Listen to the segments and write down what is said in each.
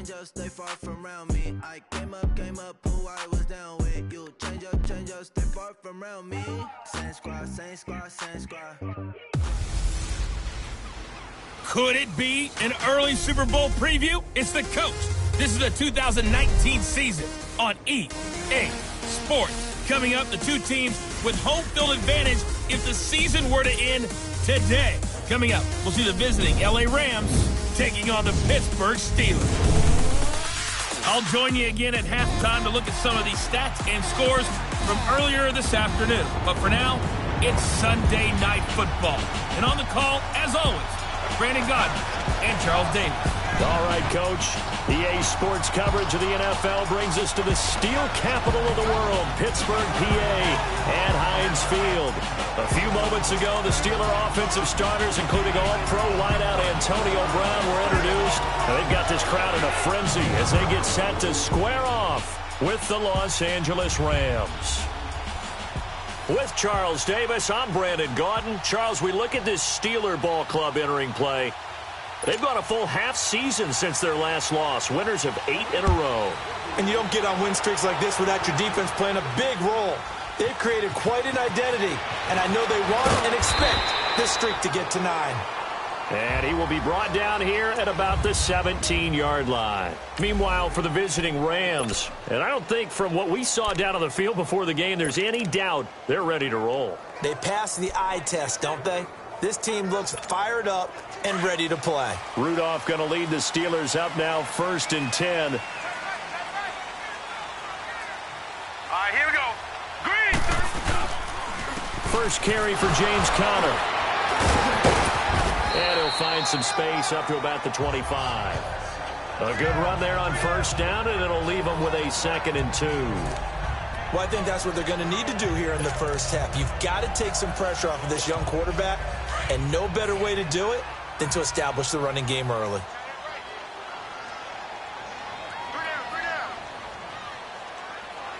stay far from around me. I came up, who I was down with. You change up, stay far from around me. Same squad, same squad, same squad. Could it be an early Super Bowl preview? It's the coach. This is the 2019 season on EA Sports. Coming up, the two teams with home field advantage if the season were to end today. Coming up, we'll see the visiting LA Rams taking on the Pittsburgh Steelers. I'll join you again at halftime to look at some of these stats and scores from earlier this afternoon. But for now, it's Sunday Night Football. And on the call, as always, Brandon Godden and Charles Davis. All right, Coach. EA Sports coverage of the NFL brings us to the steel capital of the world, Pittsburgh, PA, at Heinz Field. A few moments ago, the Steeler offensive starters, including all-pro wideout Antonio Brown, were introduced. And they've got this crowd in a frenzy as they get set to square off with the Los Angeles Rams. With Charles Davis, I'm Brandon Gaudin. Charles, we look at this Steeler ball club entering play. They've gone a full half season since their last loss. Winners of 8 in a row. And you don't get on win streaks like this without your defense playing a big role. They've created quite an identity, and I know they want and expect this streak to get to 9. And he will be brought down here at about the 17-yard line. Meanwhile, for the visiting Rams, and I don't think from what we saw down on the field before the game, there's any doubt they're ready to roll. They pass the eye test, don't they? This team looks fired up and ready to play. Rudolph going to lead the Steelers up now 1st and 10. All right, here we go. Green. First carry for James Conner. And he'll find some space up to about the 25. A good run there on first down, and it'll leave them with a 2nd and 2. Well, I think that's what they're going to need to do here in the first half. You've got to take some pressure off of this young quarterback, and no better way to do it than to establish the running game early.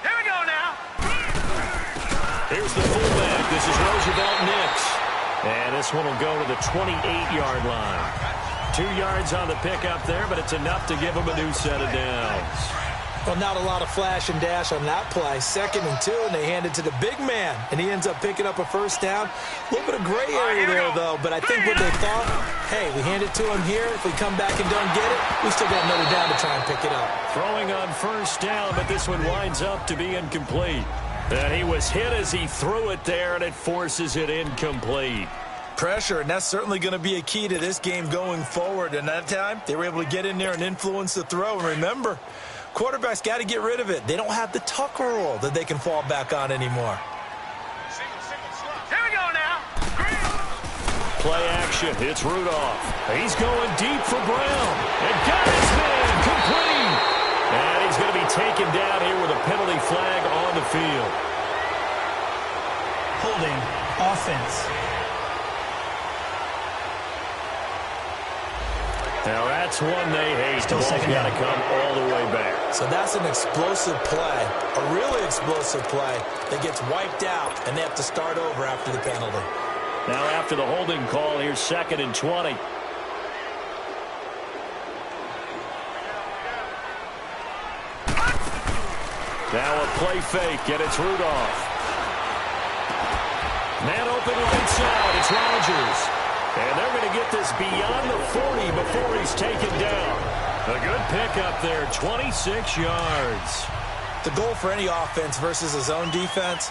Here we go now. Here's the fullback. This is Roosevelt Nix. And this one will go to the 28-yard line. 2 yards on the pickup there, but it's enough to give them a new set of downs. Well, not a lot of flash and dash on that play. 2nd and 2, and they hand it to the big man, and he ends up picking up a first down. A little bit of gray area there, though, but I think what they thought, hey, we hand it to him here. If we come back and don't get it, we still got another down to try and pick it up. Throwing on first down, but this one winds up to be incomplete. And he was hit as he threw it there, and it forces it incomplete. Pressure, and that's certainly going to be a key to this game going forward. And that time, they were able to get in there and influence the throw. And remember, quarterbacks got to get rid of it. They don't have the Tucker rule that they can fall back on anymore. Here we go now. Play action. It's Rudolph. He's going deep for Brown. And got his man complete. And he's going to be taken down here with a penalty flag on the field. Holding offense. Now that's one they hate. The ball's got to come all the way back. So that's an explosive play, a really explosive play that gets wiped out, and they have to start over after the penalty. Now after the holding call, here's 2nd and 20. Now a play fake, and it's Rudolph. Man open right side, it's Rodgers. And they're going to get this beyond the 40 before he's taken down. A good pickup there, 26 yards. The goal for any offense versus a zone defense,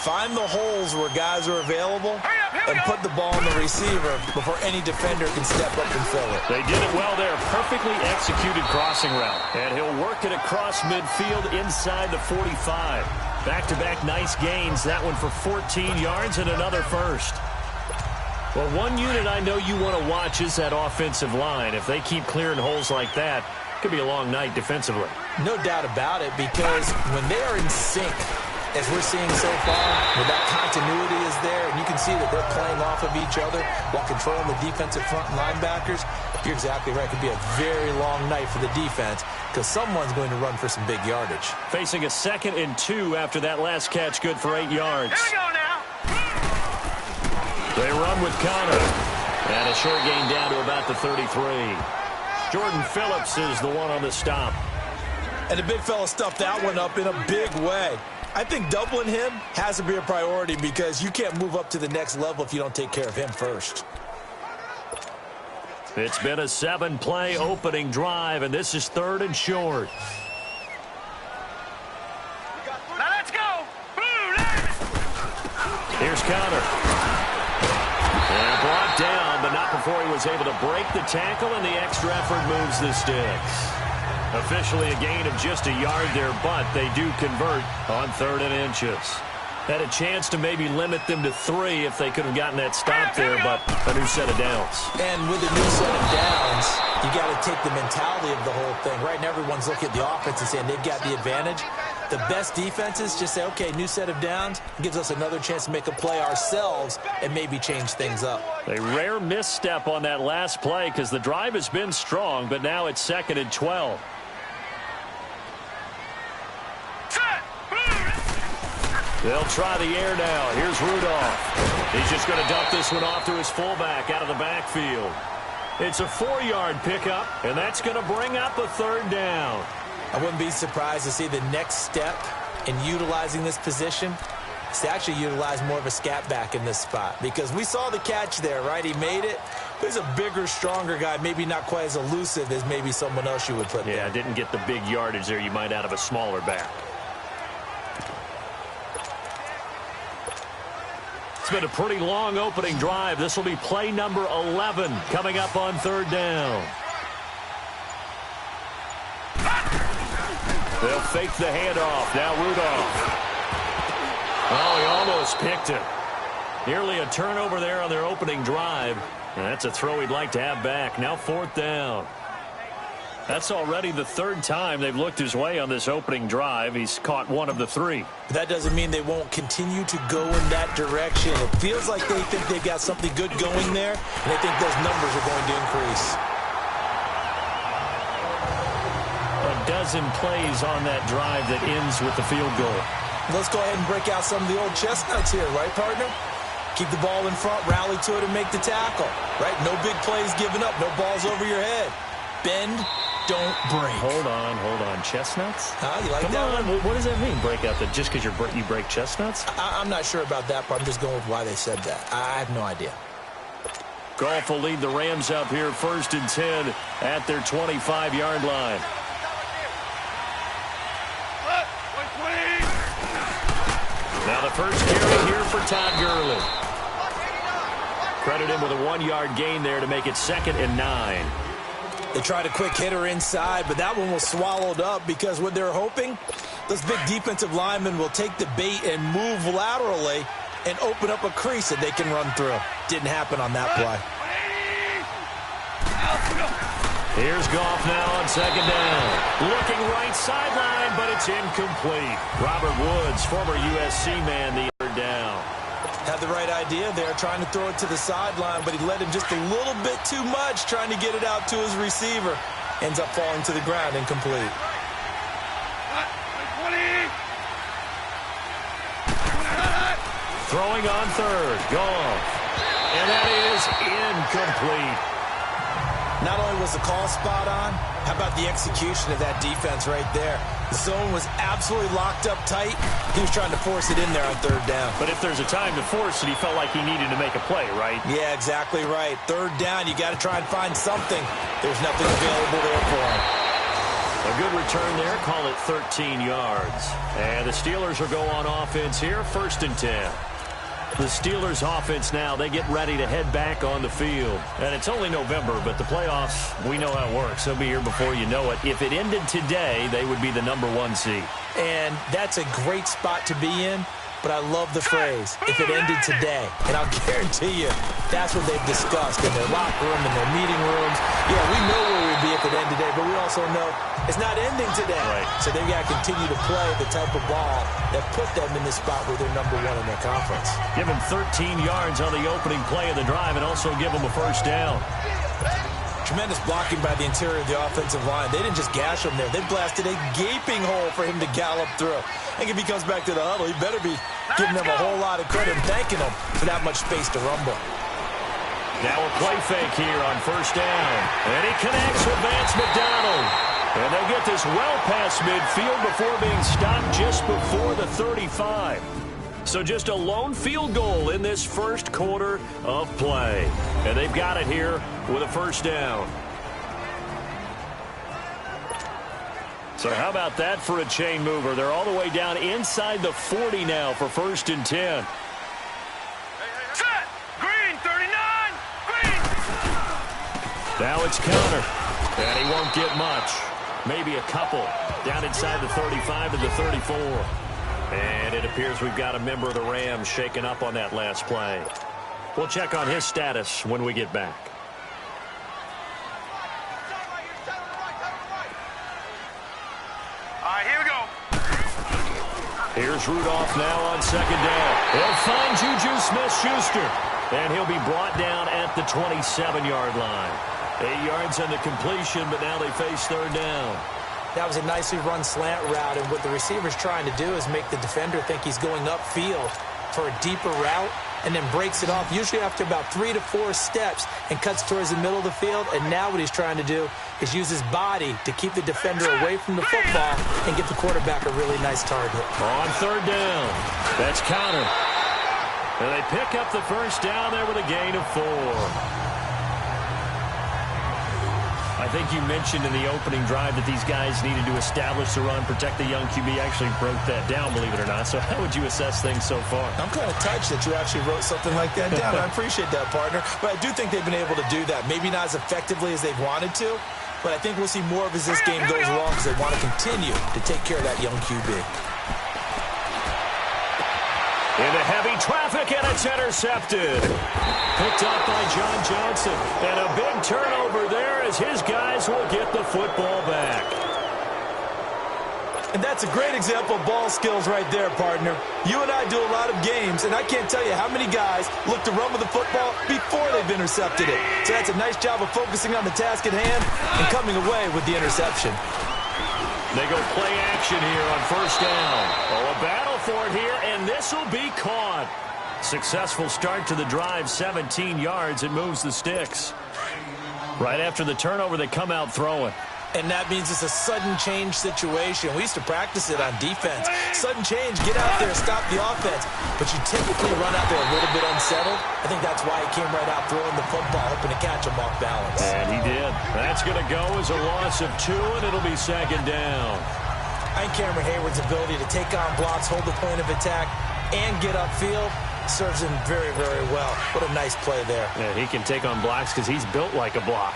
find the holes where guys are available and put the ball in the receiver before any defender can step up and fill it. They did it well there. Perfectly executed crossing route. And he'll work it across midfield inside the 45. Back-to-back nice gains. That one for 14 yards and another first. Well, one unit I know you want to watch is that offensive line. If they keep clearing holes like that, it could be a long night defensively. No doubt about it, because when they are in sync, as we're seeing so far, where that continuity is there, and you can see that they're playing off of each other while controlling the defensive front and linebackers, you're exactly right. It could be a very long night for the defense because someone's going to run for some big yardage. Facing a 2nd and 2 after that last catch, good for 8 yards. Here we go now. They run with Conner. And a short gain down to about the 33. Jordan Phillips is the one on the stop. And the big fella stuffed that one up in a big way. I think doubling him has to be a priority because you can't move up to the next level if you don't take care of him first. It's been a 7-play opening drive, and this is 3rd and short. Now let's go. Here's Connor. And brought down, but not before he was able to break the tackle, and the extra effort moves the sticks. Officially a gain of just a yard there, but they do convert on 3rd and inches. Had a chance to maybe limit them to 3 if they could have gotten that stop there, but a new set of downs. And with a new set of downs, you got to take the mentality of the whole thing. Right now, everyone's looking at the offense and saying they've got the advantage. The best defenses just say, okay, new set of downs gives us another chance to make a play ourselves and maybe change things up. A rare misstep on that last play because the drive has been strong, but now it's 2nd and 12. They'll try the air now. Here's Rudolph. He's just going to dump this one off to his fullback out of the backfield. It's a 4-yard pickup, and that's going to bring up a 3rd down. I wouldn't be surprised to see the next step in utilizing this position is to actually utilize more of a scat back in this spot. Because we saw the catch there, right? He made it. There's a bigger, stronger guy, maybe not quite as elusive as maybe someone else you would put there. Yeah, didn't get the big yardage there you might out of a smaller back. It's been a pretty long opening drive. This will be play number 11 coming up on 3rd down. They'll fake the handoff. Now Rudolph. Oh, he almost picked it. Nearly a turnover there on their opening drive. And that's a throw he'd like to have back. Now 4th down. That's already the 3rd time they've looked his way on this opening drive. He's caught 1 of the 3. But that doesn't mean they won't continue to go in that direction. It feels like they think they've got something good going there, and they think those numbers are going to increase. A dozen plays on that drive that ends with the field goal. Let's go ahead and break out some of the old chestnuts here, right, partner? Keep the ball in front, rally to it, and make the tackle, right? No big plays given up, no balls over your head. Bend, don't break. Hold on. Chestnuts? You like Come that on. one? What does that mean, break out? That just because you break chestnuts? I'm not sure about that, but I'm just going with why they said that. I have no idea. Goff will lead the Rams up here 1st and 10 at their 25-yard line. Now the first carry here for Todd Gurley. Credit him with a 1-yard gain there to make it 2nd and 9. They tried a quick hitter inside, but that one was swallowed up because what they're hoping, those big defensive linemen will take the bait and move laterally and open up a crease that they can run through. Didn't happen on that play. Here's Goff now on 2nd down. Looking right sideline, but it's incomplete. Robert Woods, former USC man, the 3rd down. Had the right idea there, trying to throw it to the sideline, but he let him just a little bit too much, trying to get it out to his receiver. Ends up falling to the ground, incomplete. Throwing on 3rd, Goff. And that is incomplete. Not only was the call spot on, how about the execution of that defense right there? The zone was absolutely locked up tight. He was trying to force it in there on 3rd down. But if there's a time to force it, he felt like he needed to make a play, right? Yeah, exactly right. 3rd down, you got to try and find something. There's nothing available there for him. A good return there, call it 13 yards. And the Steelers will go on offense here, 1st and 10. The Steelers offense now, they get ready to head back on the field. And it's only November, but the playoffs, we know how it works. They'll be here before you know it. If it ended today, they would be the number 1 seed. And that's a great spot to be in, but I love the phrase, if it ended today. And I'll guarantee you, that's what they've discussed in their locker room, in their meeting rooms. Yeah, we know where we'd be if it ended today, but we also know it's not ending today. Right. So they've got to continue to play the type of ball that put them in the spot where they're number 1 in their conference. Give them 13 yards on the opening play of the drive and also give them a 1st down. Tremendous blocking by the interior of the offensive line. They didn't just gash him there. They blasted a gaping hole for him to gallop through. I think if he comes back to the huddle, he better be giving them a whole lot of credit and thanking them for that much space to rumble. Now a play fake here on first down. And he connects with Vance McDonald. And they'll get this well past midfield before being stopped just before the 35. So just a lone field goal in this first quarter of play. And they've got it here with a first down. So how about that for a chain mover? They're all the way down inside the 40 now for 1st and 10. Set! Green, 39! Green! Now it's counter. And he won't get much. Maybe a couple. Down inside the 35 to the 34. And it appears we've got a member of the Rams shaken up on that last play. We'll check on his status when we get back. All right, here we go. Here's Rudolph now on second down. He'll find Juju Smith-Schuster. And he'll be brought down at the 27-yard line. 8 yards on the completion, but now they face third down. That was a nicely run slant route, and what the receiver's trying to do is make the defender think he's going upfield for a deeper route and then breaks it off, usually after about 3 to 4 steps, and cuts towards the middle of the field. And now what he's trying to do is use his body to keep the defender away from the football and give the quarterback a really nice target. On third down, that's counter. And they pick up the first down there with a gain of 4. I think you mentioned in the opening drive that these guys needed to establish the run, protect the young QB. Actually broke that down, believe it or not. So how would you assess things so far? I'm kind of touched that you actually wrote something like that down. I appreciate that, partner. But I do think they've been able to do that. Maybe not as effectively as they've wanted to, but I think we'll see more of as this game goes along because they want to continue to take care of that young QB. Into heavy traffic, and it's intercepted. Picked up by John Johnson. And a big turnover there as his guys will get the football back. And that's a great example of ball skills right there, partner. You and I do a lot of games, and I can't tell you how many guys look to run with the football before they've intercepted it. So that's a nice job of focusing on the task at hand and coming away with the interception. They go play action here on first down. Oh, a battle for it here, and this will be caught. Successful start to the drive, 17 yards. It moves the sticks. Right after the turnover, they come out throwing. And that means it's a sudden change situation. We used to practice it on defense. Sudden change, get out there, stop the offense. But you typically run out there a little bit unsettled. I think that's why he came right out throwing the football, hoping to catch him off balance. And he did. That's going to go as a loss of 2, and it'll be second down. I think Cameron Hayward's ability to take on blocks, hold the point of attack, and get upfield serves him very, very well. What a nice play there. Yeah, he can take on blocks because he's built like a block.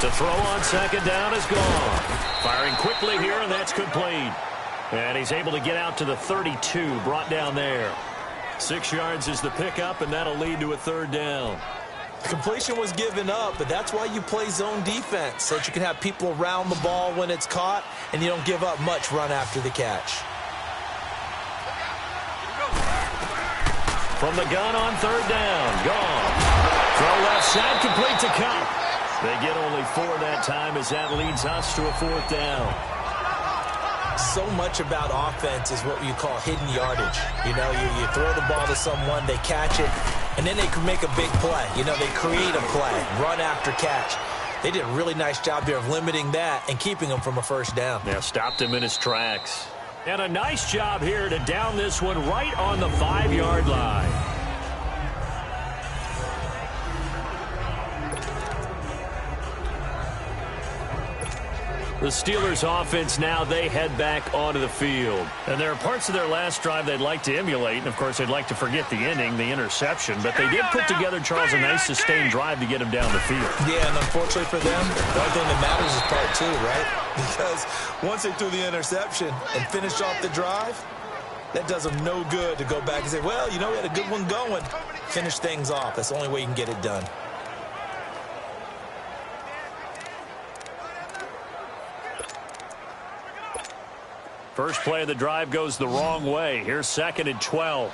To throw on second down is gone. Firing quickly here, and that's complete. And he's able to get out to the 32, brought down there. 6 yards is the pickup, and that'll lead to a third down. The completion was given up, but that's why you play zone defense, so that you can have people around the ball when it's caught, and you don't give up much run after the catch. From the gun on third down, gone. Throw left side, complete to Cup. They get only 4 that time as that leads us to a fourth down. So much about offense is what you call hidden yardage. You know, you throw the ball to someone, they catch it, and then they can make a big play. You know, they create a play, run after catch. They did a really nice job there of limiting that and keeping him from a first down. Yeah, stopped him in his tracks. And a nice job here to down this one right on the 5-yard line. The Steelers offense now, they head back onto the field. And there are parts of their last drive they'd like to emulate. And, of course, they'd like to forget the ending, the interception. But they did put together, Charles, a nice sustained drive to get him down the field. Yeah, and unfortunately for them, the only thing that matters is part 2, right? Because once they threw the interception and finished off the drive, that does them no good to go back and say, well, you know, we had a good one going. Finish things off. That's the only way you can get it done. First play of the drive goes the wrong way. Here's 2nd and 12.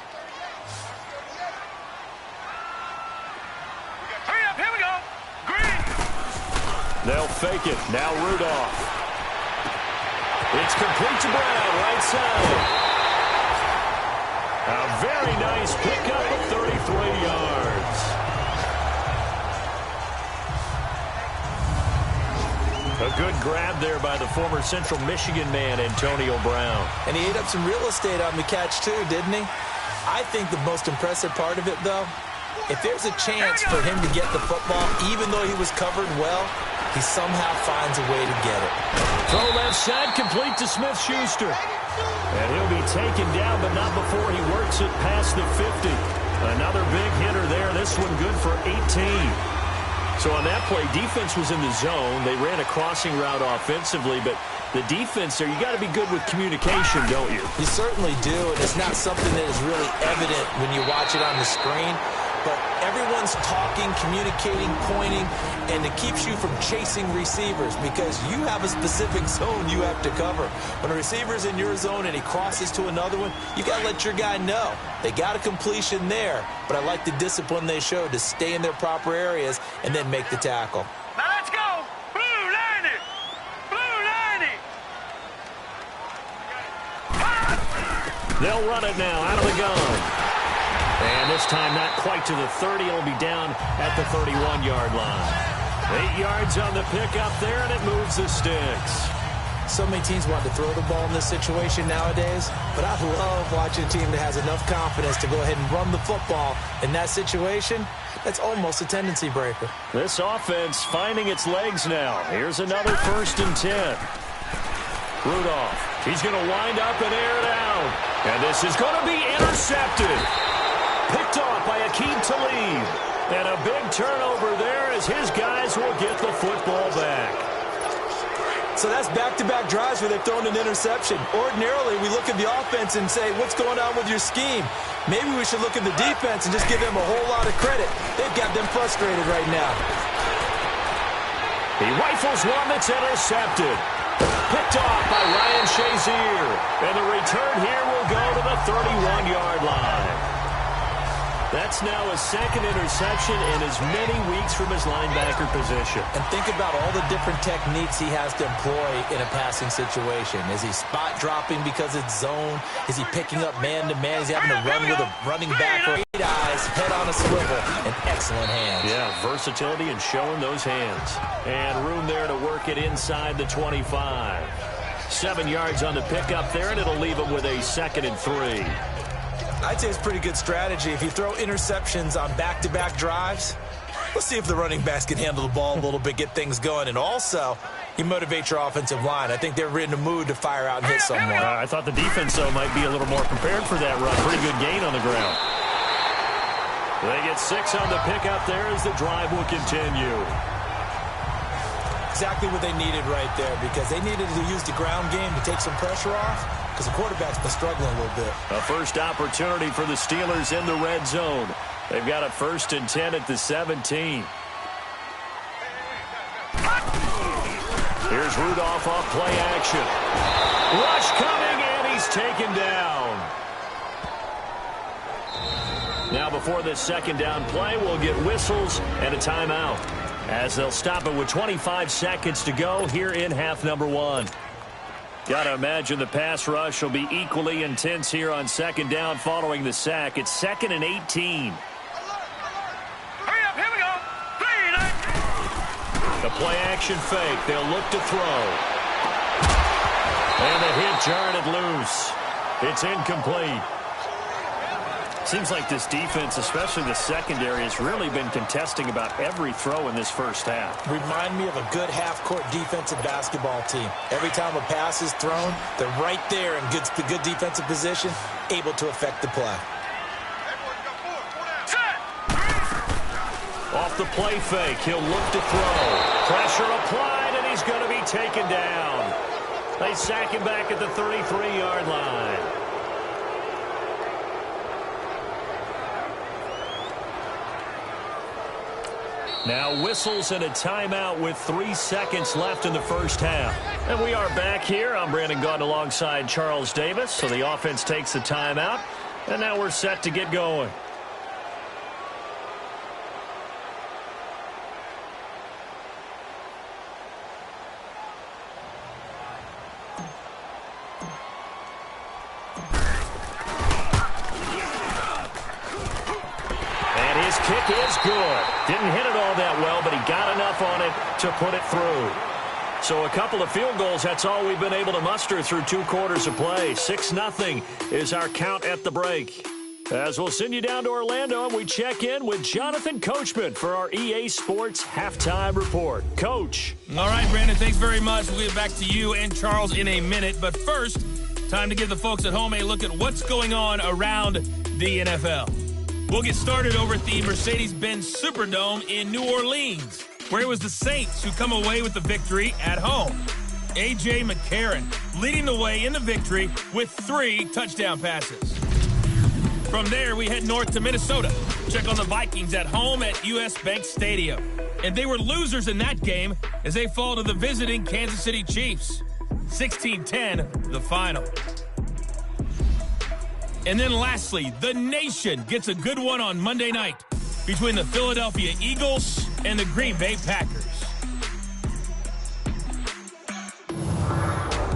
Hurry up, here we go. Green. They'll fake it. Now Rudolph. It's complete to Brown, right side. A very nice pickup of 33 yards. A good grab there by the former Central Michigan man, Antonio Brown. And he ate up some real estate on the catch, too, didn't he? I think the most impressive part of it, though, if there's a chance for him to get the football, even though he was covered well, he somehow finds a way to get it. Throw left side, complete to Smith-Schuster. And he'll be taken down, but not before he works it past the 50. Another big hitter there. This one good for 18. So on that play, defense was in the zone. They ran a crossing route offensively, but the defense there, you got to be good with communication, don't you? You certainly do, and it's not something that is really evident when you watch it on the screen. But everyone's talking, communicating, pointing, and it keeps you from chasing receivers because you have a specific zone you have to cover. When a receiver's in your zone and he crosses to another one, you got to let your guy know. They got a completion there, but I like the discipline they showed to stay in their proper areas and then make the tackle. Now let's go. Blue 90. Blue 90. They'll run it now out of the gun. And this time not quite to the 30. It'll be down at the 31-yard line. 8 yards on the pickup there, and it moves the sticks. So many teams want to throw the ball in this situation nowadays, but I love watching a team that has enough confidence to go ahead and run the football. In that situation, that's almost a tendency breaker. This offense finding its legs now. Here's another 1st and 10. Rudolph, he's going to wind up and air it out. And this is going to be intercepted. Picked off by Akeem Talib. And a big turnover there as his guys will get the football back. So that's back-to-back drives where they've thrown an interception. Ordinarily, we look at the offense and say, what's going on with your scheme? Maybe we should look at the defense and just give them a whole lot of credit. They've got them frustrated right now. He rifles one that's intercepted. Picked off by Ryan Shazier. And the return here will go to the 31-yard line. That's now his 2nd interception in as many weeks from his linebacker position. And think about all the different techniques he has to employ in a passing situation. Is he spot dropping because it's zone? Is he picking up man-to-man? Is he having to run with a running back? Great eyes, head on a swivel, and excellent hands. Yeah, versatility and showing those hands. And room there to work it inside the 25. 7 yards on the pickup there, and it'll leave him with a 2nd and 3. I'd say it's pretty good strategy. If you throw interceptions on back-to-back drives, let's see if the running backs can handle the ball a little bit, get things going. And also, you motivate your offensive line. I think they're in a mood to fire out and hit someone. I thought the defense, though, might be a little more prepared for that run. Pretty good gain on the ground. They get 6 on the pickup there as the drive will continue. Exactly what they needed right there because they needed to use the ground game to take some pressure off. Because the quarterback's been struggling a little bit. A first opportunity for the Steelers in the red zone. They've got a 1st and 10 at the 17. Here's Rudolph off play action. Rush coming, and he's taken down. Now before this 2nd down play, we'll get whistles and a timeout. As they'll stop it with 25 seconds to go here in half number 1. Got to imagine the pass rush will be equally intense here on 2nd down following the sack. It's 2nd and 18. Hurry up, here we go. 3, 9. The play action fake. They'll look to throw. And the hit jarred it loose. It's incomplete. Seems like this defense, especially the secondary, has really been contesting about every throw in this first half. Remind me of a good half-court defensive basketball team. Every time a pass is thrown, they're right there in good defensive position, able to affect the play. Off the play fake, he'll look to throw. Pressure applied, and he's going to be taken down. They sack him back at the 33-yard line. Now whistles and a timeout with 3 seconds left in the first half. And we are back here. I'm Brandon Gaudin alongside Charles Davis. So the offense takes the timeout. And now we're set to get going. is good. Didn't hit it all that well, but he got enough on it to put it through. So a couple of field goals, that's all we've been able to muster through 2 quarters of play. 6-0 is our count at the break. As we'll send you down to Orlando, and we check in with Jonathan Coachman for our EA Sports Halftime Report. Coach. All right, Brandon, thanks very much. We'll get back to you and Charles in a minute. But first, time to give the folks at home a look at what's going on around the NFL. We'll get started over at the Mercedes-Benz Superdome in New Orleans, where it was the Saints who come away with the victory at home. A.J. McCarron leading the way in the victory with 3 touchdown passes. From there, we head north to Minnesota. Check on the Vikings at home at U.S. Bank Stadium. And they were losers in that game as they fall to the visiting Kansas City Chiefs. 16-10, the final. And then lastly, the nation gets a good one on Monday night between the Philadelphia Eagles and the Green Bay Packers.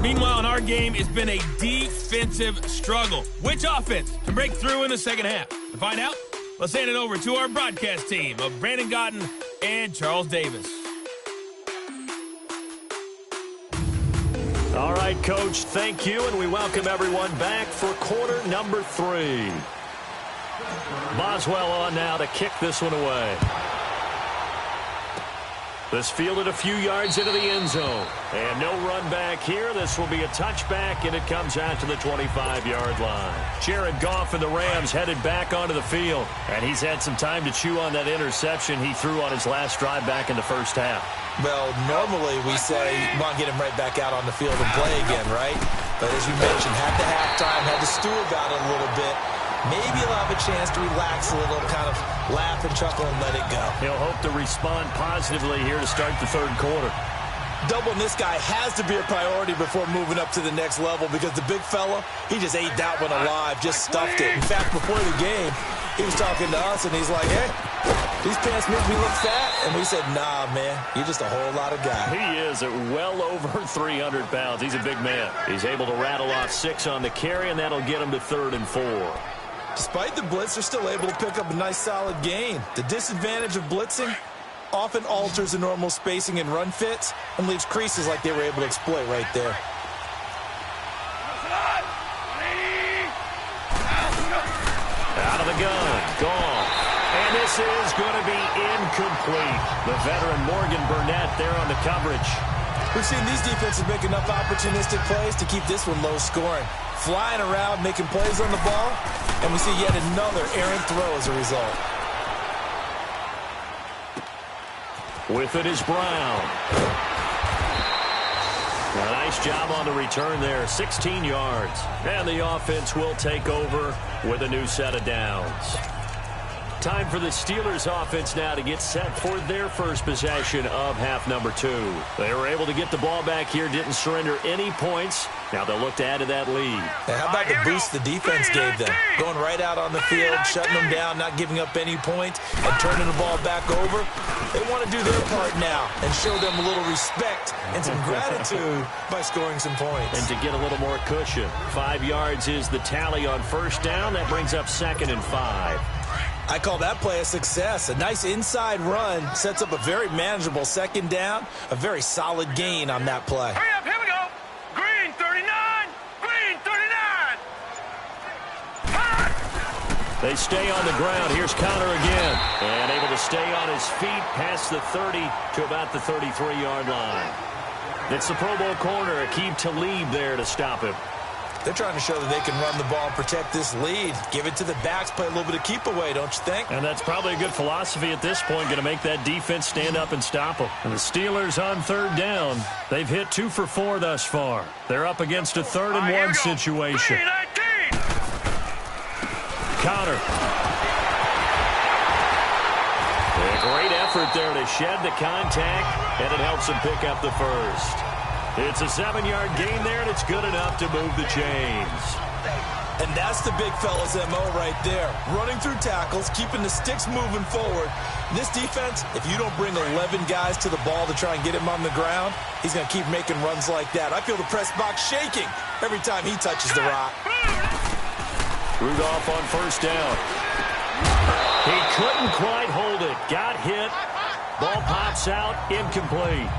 Meanwhile, in our game, it's been a defensive struggle. Which offense can break through in the second half? To find out, let's hand it over to our broadcast team of Brandon Gotten and Charles Davis. All right, Coach, thank you, and we welcome everyone back for quarter number 3. Boswell on now to kick this one away. This fielded a few yards into the end zone. And no run back here. This will be a touchback, and it comes out to the 25-yard line. Jared Goff and the Rams headed back onto the field, and he's had some time to chew on that interception he threw on his last drive back in the first half. Well, normally we say, come on, get him right back out on the field and play again, right? But as you mentioned, had the halftime, had to stew about it a little bit. Maybe he'll have a chance to relax a little, kind of laugh and chuckle and let it go. He'll hope to respond positively here to start the third quarter. Doubling this guy has to be a priority before moving up to the next level because the big fella, he just ate that one alive, just stuffed it. In fact, before the game, he was talking to us, and he's like, hey, these pants make me look fat. And we said, nah, man, you're just a whole lot of guy. He is at well over 300 pounds. He's a big man. He's able to rattle off 6 on the carry, and that'll get him to 3rd and 4. Despite the blitz, they're still able to pick up a nice, solid gain. The disadvantage of blitzing often alters the normal spacing and run fits and leaves creases like they were able to exploit right there. Out of the gun, Goff. And this is going to be incomplete. The veteran Morgan Burnett there on the coverage. We've seen these defenses make enough opportunistic plays to keep this one low scoring. Flying around, making plays on the ball, and we see yet another errant throw as a result. With it is Brown. A nice job on the return there, 16 yards. And the offense will take over with a new set of downs. Time for the Steelers offense now to get set for their first possession of half number 2. They were able to get the ball back here, didn't surrender any points. Now they'll look to add to that lead. Now, how about the boost the defense gave them? Going right out on the field, shutting them down, not giving up any points, and turning the ball back over. They want to do their part now and show them a little respect and some gratitude by scoring some points. And to get a little more cushion. 5 yards is the tally on first down. That brings up 2nd and 5. I call that play a success. A nice inside run sets up a very manageable second down. A very solid gain on that play. Hurry up, here we go. Green 39, green 39. They stay on the ground. Here's Connor again. And able to stay on his feet past the 30 to about the 33-yard line. It's the Pro Bowl corner, Aqib Talib there to stop him. They're trying to show that they can run the ball and protect this lead. Give it to the backs, play a little bit of keep away, don't you think? And that's probably a good philosophy at this point, going to make that defense stand up and stop them. And the Steelers on 3rd down. They've hit 2 for 4 thus far. They're up against a 3rd and 1 situation. Connor. A great effort there to shed the contact, and it helps him pick up the first. It's a 7-yard gain there, and it's good enough to move the chains. And that's the big fella's MO right there. Running through tackles, keeping the sticks moving forward. This defense, if you don't bring 11 guys to the ball to try and get him on the ground, he's going to keep making runs like that. I feel the press box shaking every time he touches the rock. Rudolph on first down. He couldn't quite hold it. Got hit. Ball pops out. Incomplete.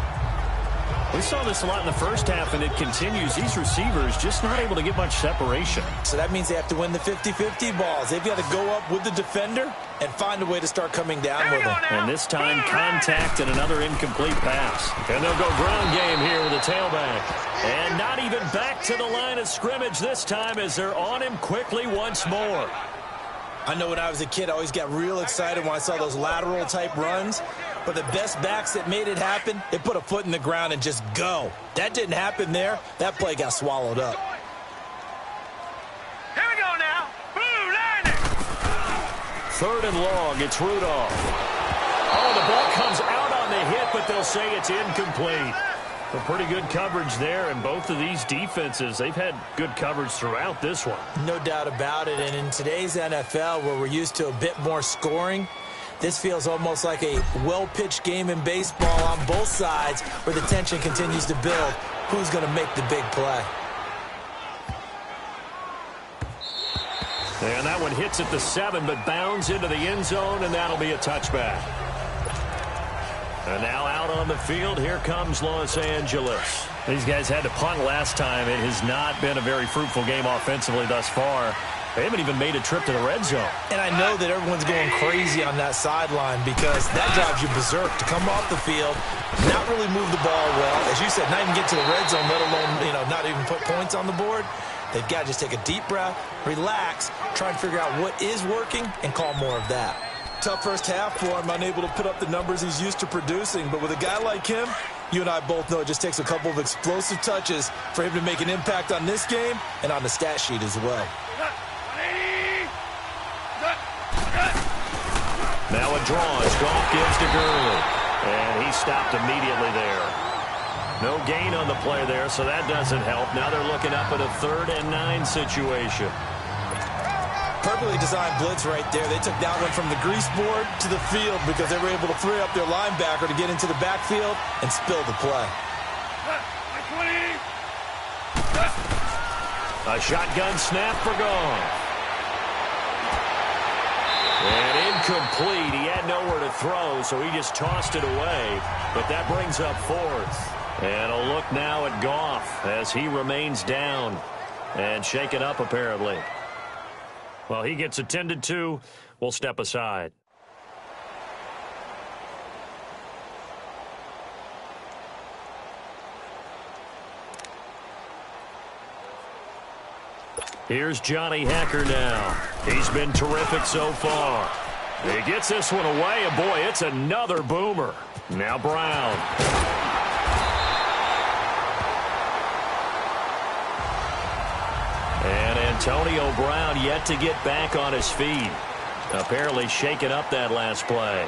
We saw this a lot in the first half, and it continues. These receivers just not able to get much separation. So that means they have to win the 50-50 balls. They've got to go up with the defender and find a way to start coming down with them. And this time, contact and another incomplete pass. And they'll go ground game here with a tailback. And not even back to the line of scrimmage this time as they're on him quickly once more. I know when I was a kid, I always got real excited when I saw those lateral-type runs. But the best backs that made it happen, they put a foot in the ground and just go. That didn't happen there. That play got swallowed up. Here we go now. Blue line it. 3rd and long. It's Rudolph. Oh, the ball comes out on the hit, but they'll say it's incomplete. A pretty good coverage there, and both of these defenses, they've had good coverage throughout this one. No doubt about it. And in today's NFL, where we're used to a bit more scoring, this feels almost like a well-pitched game in baseball on both sides where the tension continues to build. Who's going to make the big play? And that one hits at the 7, but bounds into the end zone, and that'll be a touchback. And now out on the field, here comes Los Angeles. These guys had to punt last time. It has not been a very fruitful game offensively thus far. They haven't even made a trip to the red zone. And I know that everyone's going crazy on that sideline because that drives you berserk to come off the field, not really move the ball well. As you said, not even get to the red zone, let alone, not even put points on the board. They've got to just take a deep breath, relax, try and figure out what is working, and call more of that. Tough first half for him, unable to put up the numbers he's used to producing. But with a guy like him, you and I both know it just takes a couple of explosive touches for him to make an impact on this game and on the stat sheet as well. Now a draw as Goff gives to Gurley. And he stopped immediately there. No gain on the play there, so that doesn't help. Now they're looking up at a 3rd and 9 situation. Perfectly designed blitz right there. They took that one from the grease board to the field because they were able to free up their linebacker to get into the backfield and spill the play. A shotgun snap for Goff. And incomplete. He had nowhere to throw, so he just tossed it away. But that brings up 4th. And a look now at Goff as he remains down and shaken up apparently. Well, he gets attended to. We'll step aside. Here's Johnny Hacker now. He's been terrific so far. He gets this one away, and boy, it's another boomer. Now Brown. And Antonio Brown yet to get back on his feet. Apparently shaking up that last play.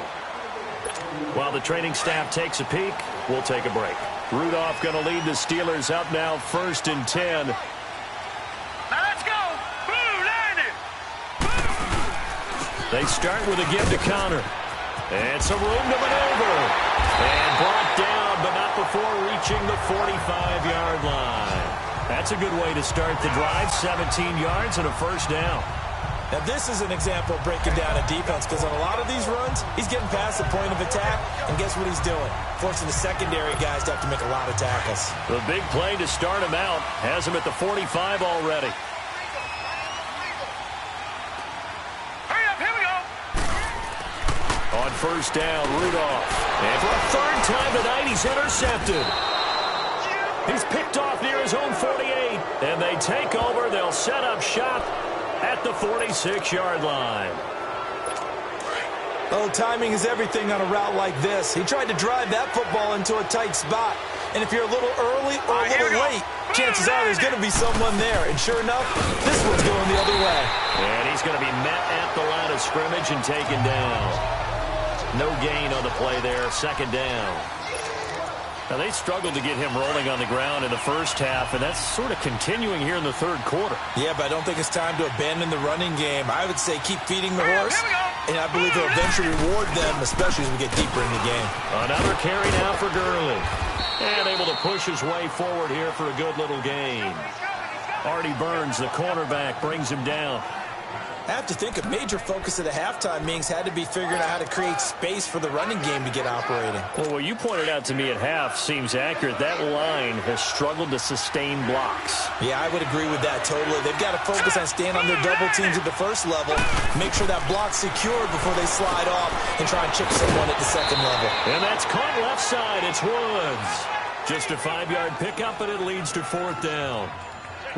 While the training staff takes a peek, we'll take a break. Rudolph going to lead the Steelers up now 1st and 10. Now let's go. Blue line it. They start with a give to counter. And some room to maneuver. And brought down, but not before reaching the 45-yard line. That's a good way to start the drive. 17 yards and a 1st down. Now, this is an example of breaking down a defense because on a lot of these runs, he's getting past the point of attack, and guess what he's doing? Forcing the secondary guys to have to make a lot of tackles. The big play to start him out has him at the 45 already. Hurry up, here we go. On 1st down, Rudolph. And for a 3rd time tonight, he's intercepted. He's picked off near his own 48, and they take over. They'll set up shop at the 46-yard line. Oh, timing is everything on a route like this. He tried to drive that football into a tight spot. And if you're a little early or a little late, chances are there's going to be someone there. And sure enough, this one's going the other way. And he's going to be met at the line of scrimmage and taken down. No gain on the play there. 2nd down. Now, they struggled to get him rolling on the ground in the first half, and that's sort of continuing here in the 3rd quarter. Yeah, but I don't think it's time to abandon the running game. I would say keep feeding the horse, and I believe he'll eventually reward them, especially as we get deeper in the game. Another carry now for Gurley. And able to push his way forward here for a good little gain. Artie Burns, the cornerback, brings him down. I have to think a major focus of the halftime meetings had to be figuring out how to create space for the running game to get operating. Well, what you pointed out to me at half seems accurate. That line has struggled to sustain blocks. Yeah, I would agree with that totally. They've got to focus on staying on their double teams at the first level, make sure that block's secured before they slide off and try and chip someone at the second level. And that's caught left side. It's Woods. Just a 5-yard pickup, and it leads to 4th down.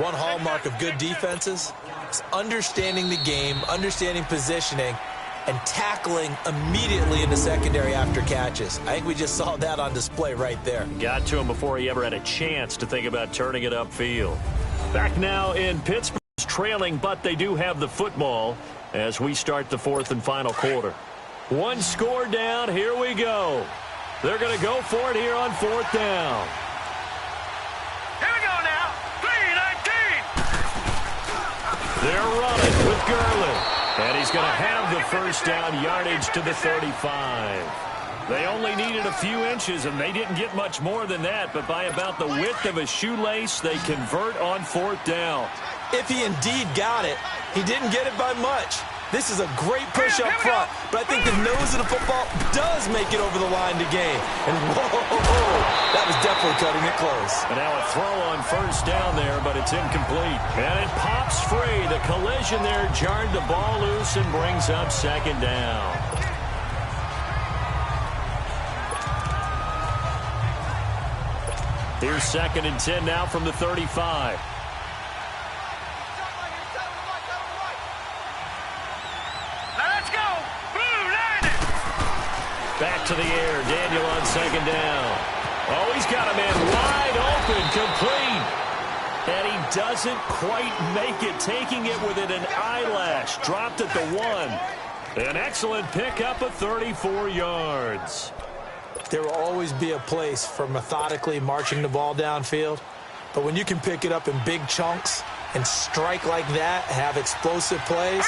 One hallmark of good defenses is understanding the game, understanding positioning, and tackling immediately in the secondary after catches. I think we just saw that on display right there. Got to him before he ever had a chance to think about turning it upfield. Back now in Pittsburgh, trailing, but they do have the football as we start the 4th and final quarter. One score down. Here we go. They're going to go for it here on 4th down. Here we go now. 3-19. They're running with Gurley. And he's going to have the first down, yardage to the 35. They only needed a few inches, and they didn't get much more than that. But by about the width of a shoelace, they convert on 4th down. If he indeed got it, he didn't get it by much. This is a great push up front, but I think the nose of the football does make it over the line to gain. And whoa, that was definitely cutting it close. And now a throw on first down there, but it's incomplete. And it pops free. The collision there jarred the ball loose and brings up 2nd down. Here's 2nd and 10 now from the 35. Back to the air. Daniel on 2nd down. Oh, he's got a man wide open, complete. And he doesn't quite make it, taking it within an eyelash. Dropped at the 1. An excellent pickup of 34 yards. There will always be a place for methodically marching the ball downfield. But when you can pick it up in big chunks and strike like that, have explosive plays,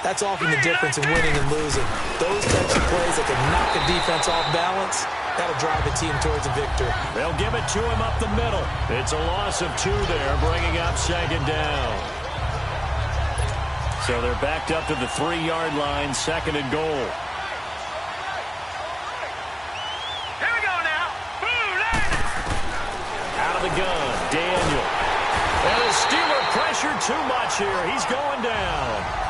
that's often the difference in winning and losing. Those types of plays that can knock a defense off balance, that'll drive a team towards a victory. They'll give it to him up the middle. It's a loss of 2 there, bringing up 2nd down. So they're backed up to the 3-yard line, 2nd and goal. Here we go now. Out of the gun, Daniel. And the Steeler pressure too much here. He's going down.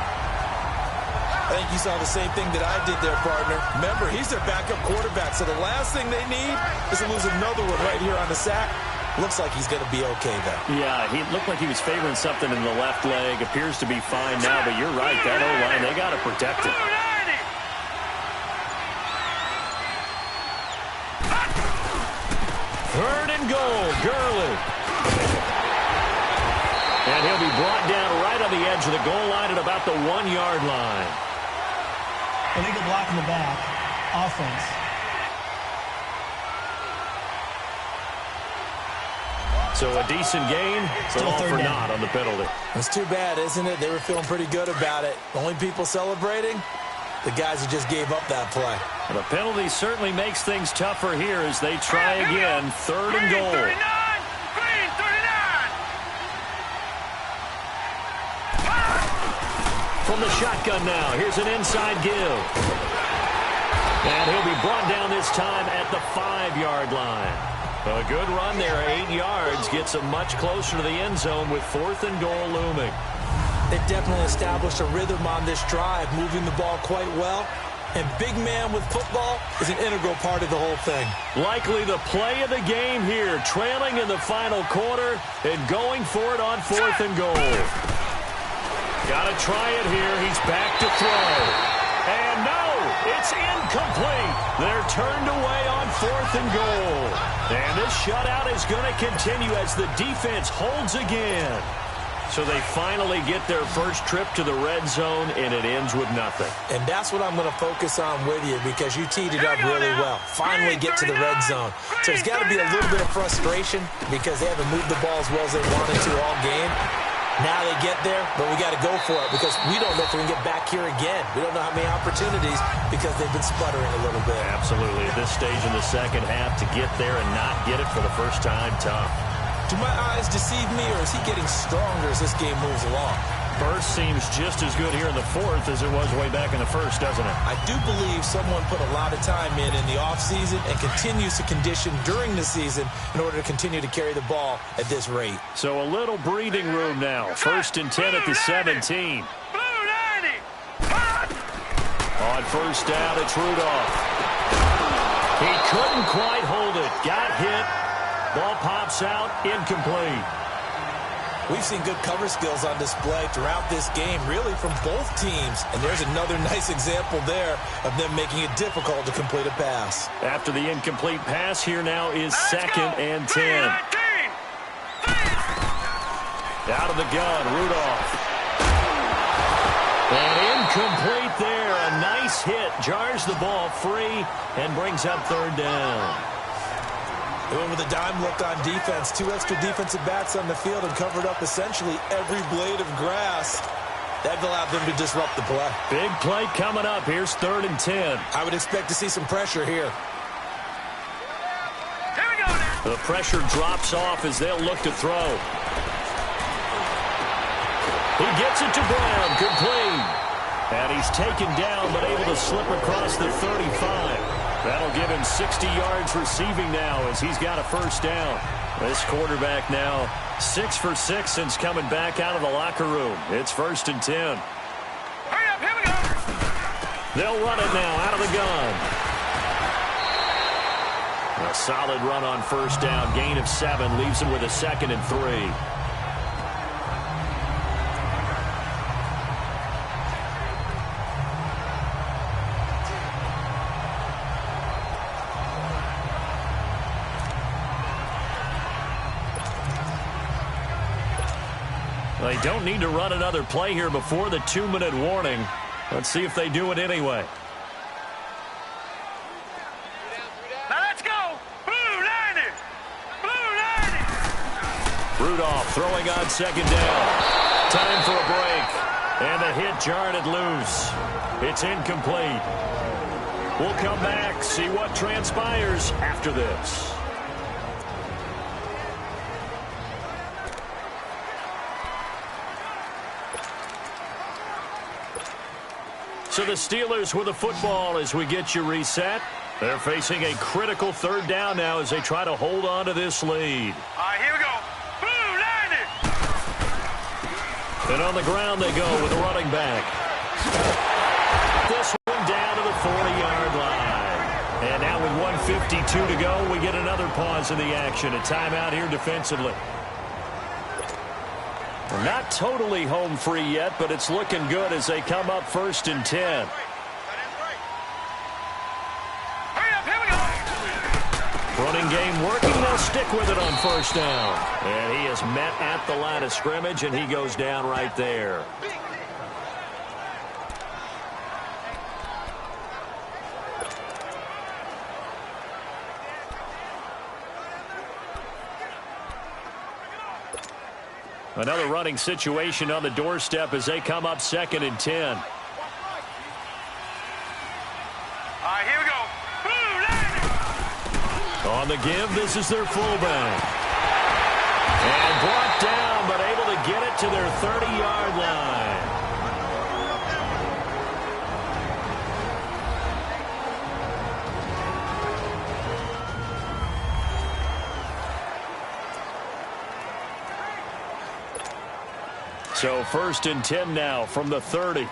I think you saw the same thing that I did there, partner. Remember, he's their backup quarterback, so the last thing they need is to lose another one right here on the sack. Looks like he's going to be okay, though. Yeah, he looked like he was favoring something in the left leg. Appears to be fine now, but you're right. That O-line, they got to protect it. 3rd and goal, Gurley. And he'll be brought down right on the edge of the goal line at about the 1-yard line. Illegal block in the back. Offense. So a decent gain, but all for naught on the penalty. It's too bad, isn't it? They were feeling pretty good about it. Only people celebrating, the guys who just gave up that play. The penalty certainly makes things tougher here as they try again. 3rd and goal. Green 39. From the shotgun now, here's an inside give. And he'll be brought down this time at the 5-yard line. A good run there, 8 yards, gets him much closer to the end zone with 4th and goal looming. They've definitely established a rhythm on this drive, moving the ball quite well. And big man with football is an integral part of the whole thing. Likely the play of the game here, trailing in the final quarter and going for it on 4th and goal. Got to try it here. He's back to throw. And no, it's incomplete. They're turned away on 4th and goal. And this shutout is going to continue as the defense holds again. So they finally get their first trip to the red zone, and it ends with nothing. And that's what I'm going to focus on with you because you teed it up really well. Finally get to the red zone. So there's got to be a little bit of frustration because they haven't moved the ball as well as they wanted to all game. Now they get there, but we got to go for it because we don't know if we can get back here again. We don't know how many opportunities because they've been sputtering a little bit. Absolutely. At this stage in the second half, to get there and not get it for the first time, tough. Do my eyes deceive me, or is he getting stronger as this game moves along? burst seems just as good here in the fourth as it was way back in the first, doesn't it? I do believe someone put a lot of time in the offseason and continues to condition during the season in order to continue to carry the ball at this rate. So a little breathing room now. 1st and 10 at the 17. On first down, it's Rudolph. He couldn't quite hold it. Got hit. Ball pops out. Incomplete. We've seen good cover skills on display throughout this game, really from both teams. And there's another nice example there of them making it difficult to complete a pass. After the incomplete pass, here now is 2nd and 10. Out of the gun, Rudolph. And incomplete there. A nice hit. Jars the ball free and brings up 3rd down. They went with a dime look on defense. 2 extra defensive backs on the field and covered up essentially every blade of grass. That allowed them to disrupt the play. Big play coming up. Here's 3rd and 10. I would expect to see some pressure here. Here we go now. The pressure drops off as they'll look to throw. He gets it to Brown, complete. And he's taken down, but able to slip across the 35. That'll give him 60 yards receiving now as he's got a 1st down. This quarterback now 6 for 6 since coming back out of the locker room. It's 1st and 10. Hurry up, here we go. They'll run it now out of the gun. A solid run on 1st down. Gain of 7 leaves him with a 2nd and 3. They don't need to run another play here before the 2-minute warning. Let's see if they do it anyway. Now let's go. Blue 90. Blue 90. Rudolph throwing on 2nd down. Time for a break. And the hit jarred it loose. It's incomplete. We'll come back, see what transpires after this. So the Steelers with the football as we get you reset. They're facing a critical 3rd down now as they try to hold on to this lead. All right, here we go. Blue 90. And on the ground they go with a running back. This one down to the 40-yard line. And now with 1:52 to go, we get another pause in the action. A timeout here defensively. We're not totally home free yet, but it's looking good as they come up 1st and 10. Hurry up, here we go. Running game working. They'll stick with it on 1st down. And he is met at the line of scrimmage, and he goes down right there. Another running situation on the doorstep as they come up 2nd and 10. All right, here we go. Blue 90. On the give, this is their fullback. And brought down, but able to get it to their 30-yard line. So 1st and 10 now from the 30. Now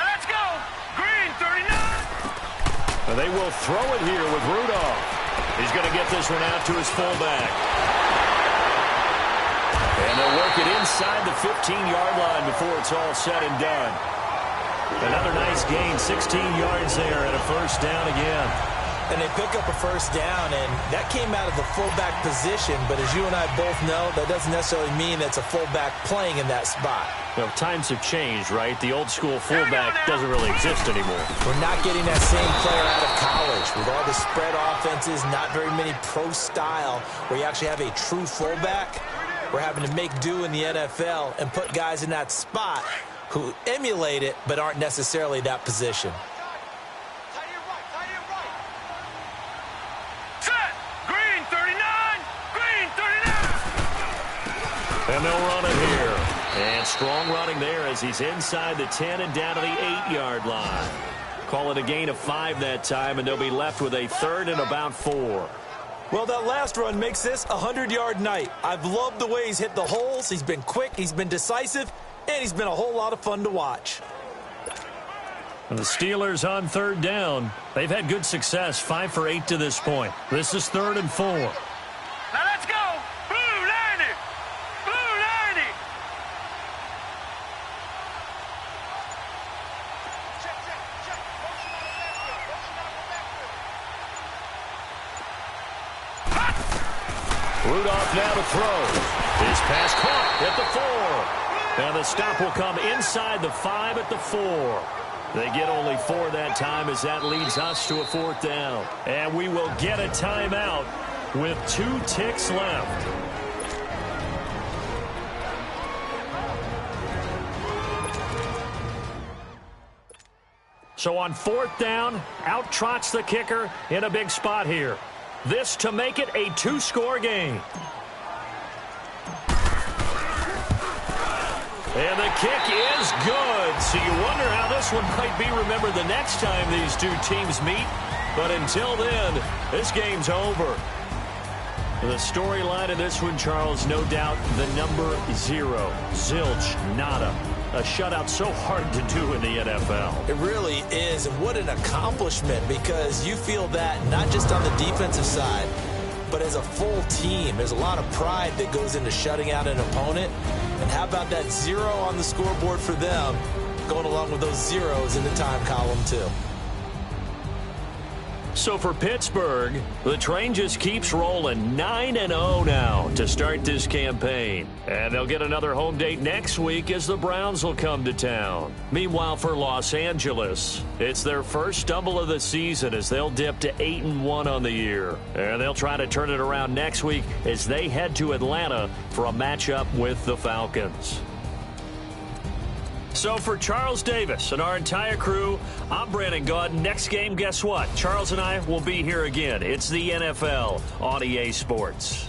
let's go. Green 39. And they will throw it here with Rudolph. He's going to get this one out to his fullback. And they'll work it inside the 15-yard line before it's all said and done. Another nice gain, 16 yards there and a 1st down again. And they pick up a 1st down, and that came out of the fullback position. But as you and I both know, that doesn't necessarily mean it's a fullback playing in that spot. Well, times have changed, right? The old school fullback doesn't really exist anymore. We're not getting that same player out of college. With all the spread offenses, not very many pro style, where you actually have a true fullback. We're having to make do in the NFL and put guys in that spot who emulate it but aren't necessarily that position. And they'll run it here. And strong running there as he's inside the 10 and down to the 8-yard line. Call it a gain of 5 that time, and they'll be left with a 3rd and about 4. Well, that last run makes this a 100-yard night. I've loved the way he's hit the holes. He's been quick, he's been decisive, and he's been a whole lot of fun to watch. And the Steelers on 3rd down. They've had good success, 5 for 8 to this point. This is 3rd and 4. Now let's go. Blue line it. Blue line it. Rudolph now to throw. His pass caught at the 4. And the stop will come inside the 5 at the 4. They get only 4 that time as that leads us to a 4th down. And we will get a timeout with 2 ticks left. So on 4th down, out trots the kicker in a big spot here. This to make it a 2-score game. And the kick is good. So you wonder how this one might be remembered the next time these two teams meet. But until then, this game's over. The storyline of this one, Charles, no doubt the number 0. Zilch, nada. A shutout so hard to do in the NFL. It really is, and what an accomplishment, because you feel that not just on the defensive side, but as a full team. There's a lot of pride that goes into shutting out an opponent. And how about that 0 on the scoreboard for them, going along with those zeros in the time column, too. So for Pittsburgh, the train just keeps rolling 9-0 now to start this campaign. And they'll get another home date next week as the Browns will come to town. Meanwhile, for Los Angeles, it's their first stumble of the season as they'll dip to 8-1 on the year. And they'll try to turn it around next week as they head to Atlanta for a matchup with the Falcons. So for Charles Davis and our entire crew, I'm Brandon Gaud. Next game, guess what? Charles and I will be here again. It's the NFL on EA Sports.